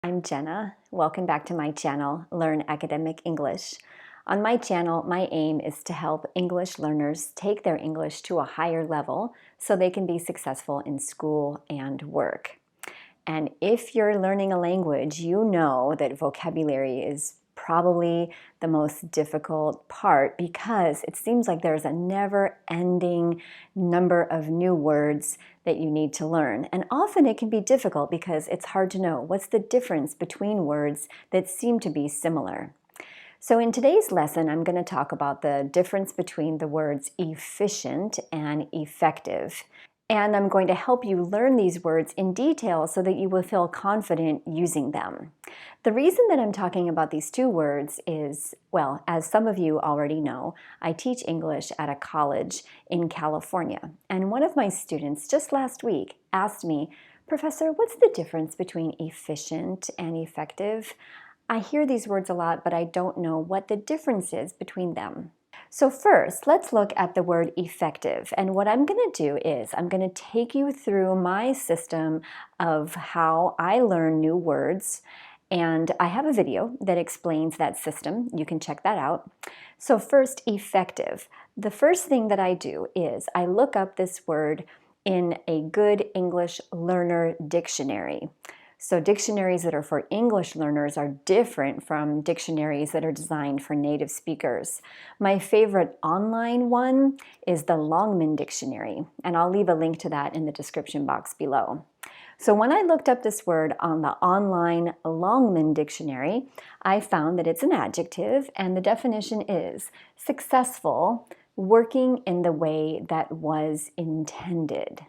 I'm Jenna. Welcome back to my channel, Learn Academic English. On my channel, my aim is to help English learners take their English to a higher level so they can be successful in school and work. And if you're learning a language, you know that vocabulary is probably the most difficult part because it seems like there's a never-ending number of new words that you need to learn. And often it can be difficult because it's hard to know what's the difference between words that seem to be similar. So in today's lesson, I'm going to talk about the difference between the words efficient and effective. And I'm going to help you learn these words in detail so that you will feel confident using them. The reason that I'm talking about these two words is, well, as some of you already know, I teach English at a college in California. And one of my students just last week asked me, "Professor, what's the difference between efficient and effective? I hear these words a lot, but I don't know what the difference is between them." So first, let's look at the word effective. And what I'm going to do is I'm going to take you through my system of how I learn new words. And I have a video that explains that system. You can check that out. So first, effective. The first thing that I do is I look up this word in a good English learner dictionary. So dictionaries that are for English learners are different from dictionaries that are designed for native speakers. My favorite online one is the Longman Dictionary, and I'll leave a link to that in the description box below. So when I looked up this word on the online Longman Dictionary, I found that it's an adjective, and the definition is successful, working in the way that was intended.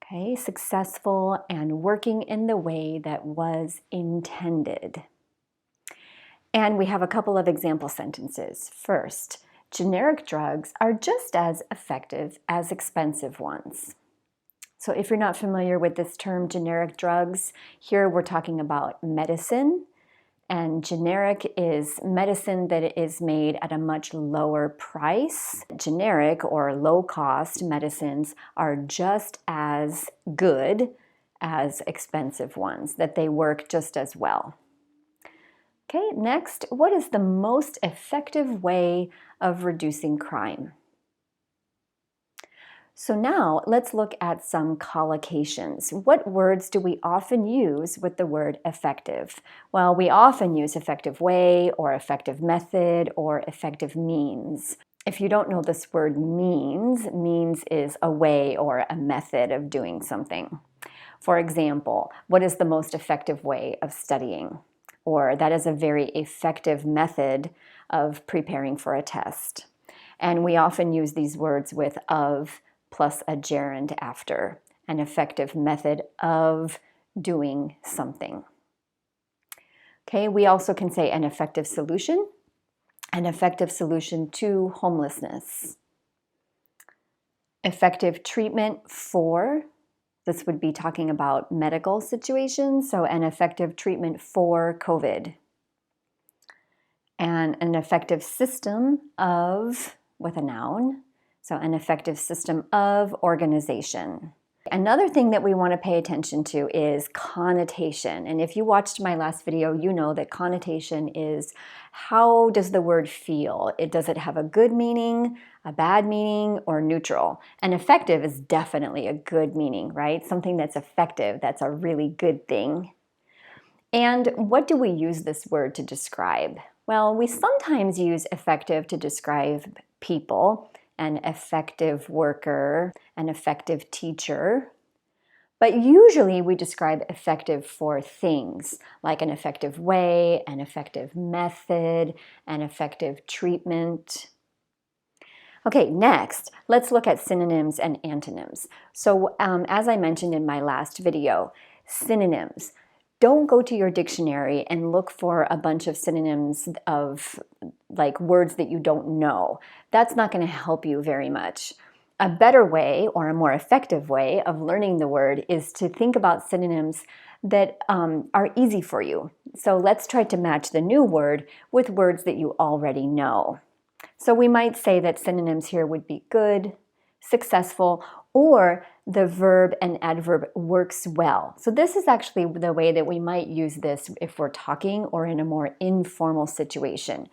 Okay, successful and working in the way that was intended. And we have a couple of example sentences. First, generic drugs are just as effective as expensive ones. So if you're not familiar with this term, generic drugs, here we're talking about medicine. And generic is medicine that is made at a much lower price. Generic or low-cost medicines are just as good as expensive ones, that they work just as well. Okay, next, what is the most effective way of reducing crime? So now let's look at some collocations. What words do we often use with the word effective? Well, we often use effective way or effective method or effective means. If you don't know this word means is a way or a method of doing something. For example, what is the most effective way of studying? Or that is a very effective method of preparing for a test. And we often use these words with of plus a gerund after, an effective method of doing something. Okay, we also can say an effective solution to homelessness. Effective treatment for, this would be talking about medical situations, so an effective treatment for COVID. And an effective system of, with a noun, so an effective system of organization. Another thing that we want to pay attention to is connotation. And if you watched my last video, you know that connotation is how does the word feel? Does it have a good meaning, a bad meaning, or neutral? And effective is definitely a good meaning, right? Something that's effective, that's a really good thing. And what do we use this word to describe? Well, we sometimes use effective to describe people, an effective worker, an effective teacher. But usually we describe effective for things, like an effective way, an effective method, an effective treatment. Okay, next, let's look at synonyms and antonyms. So as I mentioned in my last video, synonyms. Don't go to your dictionary and look for a bunch of synonyms of like words that you don't know. That's not going to help you very much. A better way or a more effective way of learning the word is to think about synonyms that are easy for you. So let's try to match the new word with words that you already know. So we might say that synonyms here would be good, successful, or the verb and adverb works well. So this is actually the way that we might use this if we're talking or in a more informal situation.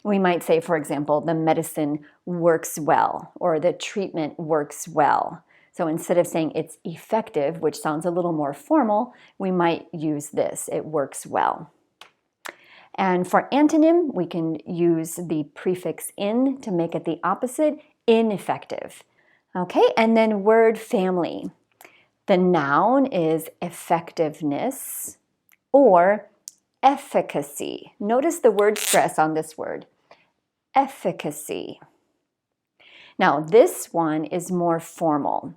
We might say, for example, the medicine works well, or the treatment works well. So instead of saying it's effective, which sounds a little more formal, we might use this, it works well. And for antonym, we can use the prefix in to make it the opposite, ineffective. Okay, and then word family. The noun is effectiveness or efficacy. Notice the word stress on this word, efficacy. Now, this one is more formal.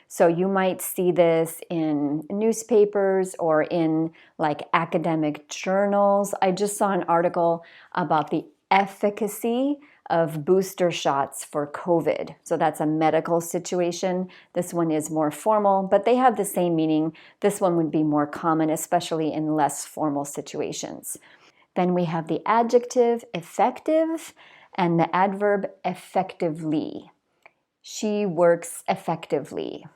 So you might see this in newspapers or in like academic journals. I just saw an article about the efficacy of booster shots for COVID. So that's a medical situation. This one is more formal, but they have the same meaning. This one would be more common, especially in less formal situations. Then we have the adjective effective and the adverb effectively. She works effectively.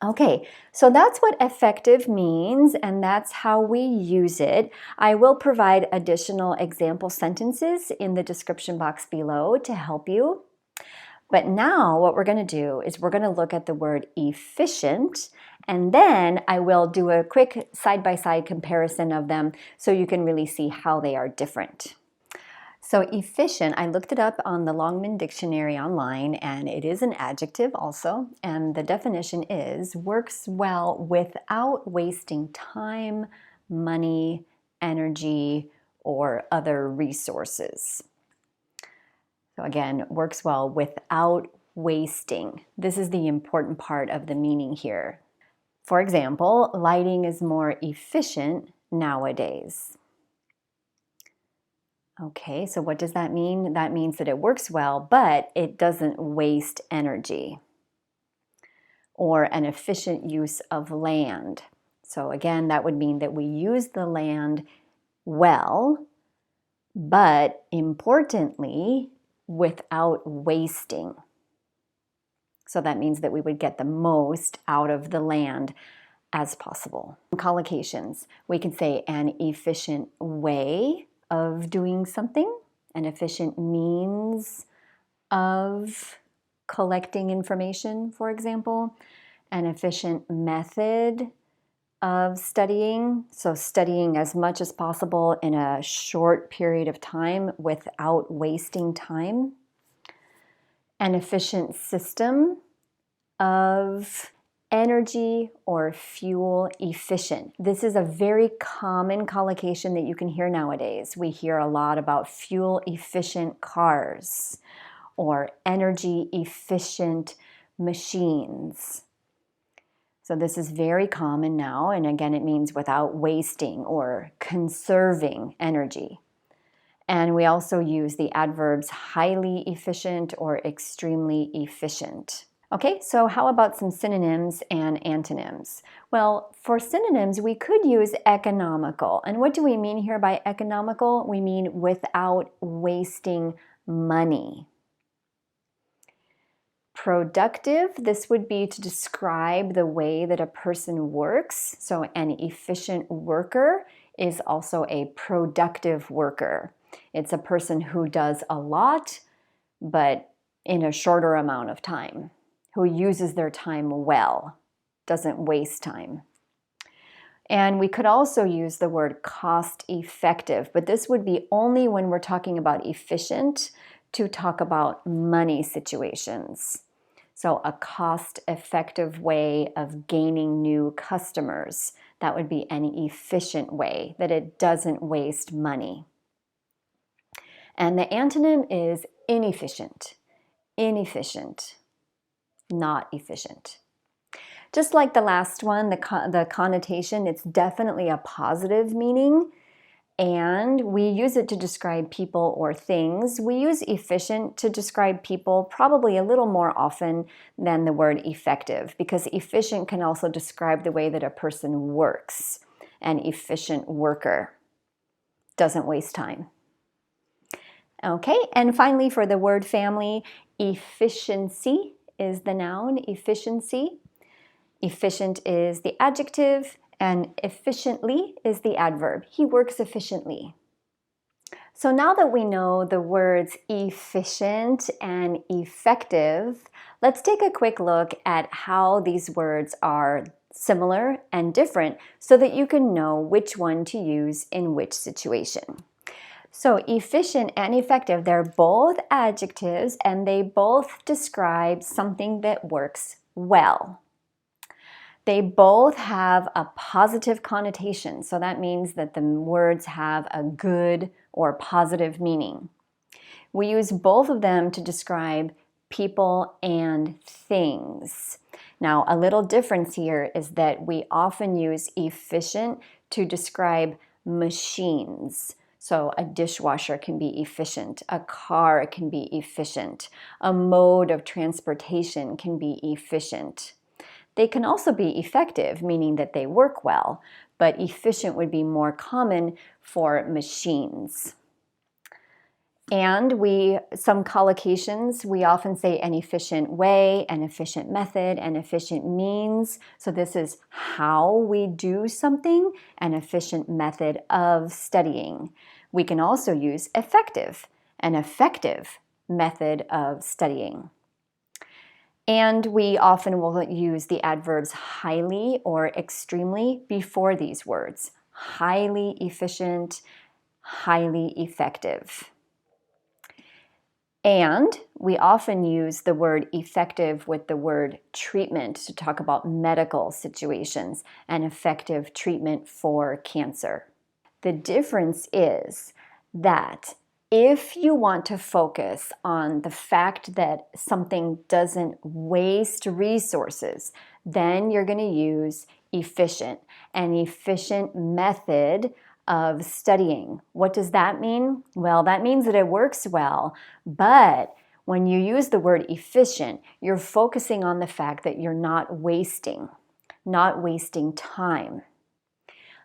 Okay, so that's what effective means, and that's how we use it. I will provide additional example sentences in the description box below to help you. But now what we're going to do is we're going to look at the word efficient, and then I will do a quick side-by-side comparison of them so you can really see how they are different. So efficient, I looked it up on the Longman Dictionary online, and it is an adjective also, and the definition is works well without wasting time, money, energy, or other resources. So again, works well without wasting. This is the important part of the meaning here. For example, lighting is more efficient nowadays. Okay, so what does that mean? That means that it works well, but it doesn't waste energy. Or an efficient use of land. So again, that would mean that we use the land well, but importantly, without wasting. So that means that we would get the most out of the land as possible. Collocations, we can say an efficient way of doing something, an efficient means of collecting information, for example, an efficient method of studying, so studying as much as possible in a short period of time without wasting time, an efficient system of energy or fuel efficient. This is a very common collocation that you can hear nowadays. We hear a lot about fuel efficient cars or energy efficient machines. So this is very common now, and again, it means without wasting or conserving energy. And we also use the adverbs highly efficient or extremely efficient. Okay, so how about some synonyms and antonyms? Well, for synonyms, we could use economical. And what do we mean here by economical? We mean without wasting money. Productive, this would be to describe the way that a person works. So an efficient worker is also a productive worker. It's a person who does a lot, but in a shorter amount of time, who uses their time well, doesn't waste time. And we could also use the word cost effective, but this would be only when we're talking about efficient to talk about money situations. So a cost-effective way of gaining new customers, that would be an efficient way, that it doesn't waste money. And the antonym is inefficient, inefficient, not efficient. Just like the last one, the connotation, it's definitely a positive meaning, and we use it to describe people or things. We use efficient to describe people probably a little more often than the word effective, because efficient can also describe the way that a person works. An efficient worker doesn't waste time. Okay, and finally for the word family, efficiency is the noun, efficiency. Efficient is the adjective, and efficiently is the adverb. He works efficiently. So now that we know the words efficient and effective, let's take a quick look at how these words are similar and different so that you can know which one to use in which situation. So efficient and effective, they're both adjectives and they both describe something that works well. They both have a positive connotation, so that means that the words have a good or positive meaning. We use both of them to describe people and things. Now, a little difference here is that we often use efficient to describe machines. So a dishwasher can be efficient, a car can be efficient, a mode of transportation can be efficient. They can also be effective, meaning that they work well, but efficient would be more common for machines. And some collocations, we often say an efficient way, an efficient method, an efficient means. So this is how we do something, an efficient method of studying. We can also use effective, an effective method of studying. And we often will use the adverbs highly or extremely before these words. Highly efficient, highly effective. And we often use the word effective with the word treatment to talk about medical situations and effective treatment for cancer. The difference is that if you want to focus on the fact that something doesn't waste resources, then you're going to use efficient, an efficient method of studying. What does that mean? Well, that means that it works well, but when you use the word efficient, you're focusing on the fact that you're not wasting time.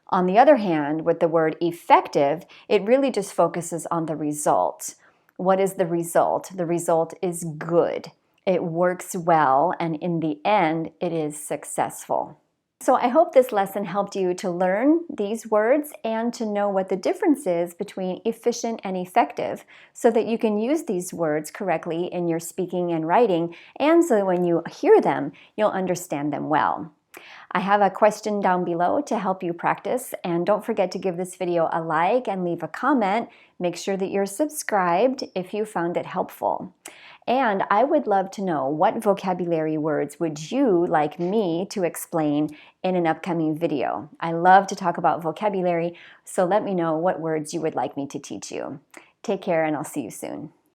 On the other hand, with the word effective, it really just focuses on the result. What is the result? The result is good. It works well, and in the end, it is successful. So I hope this lesson helped you to learn these words and to know what the difference is between efficient and effective so that you can use these words correctly in your speaking and writing, and so that when you hear them, you'll understand them well. I have a question down below to help you practice, and don't forget to give this video a like and leave a comment. Make sure that you're subscribed if you found it helpful. And I would love to know, what vocabulary words would you like me to explain in an upcoming video? I love to talk about vocabulary, so let me know what words you would like me to teach you. Take care, and I'll see you soon.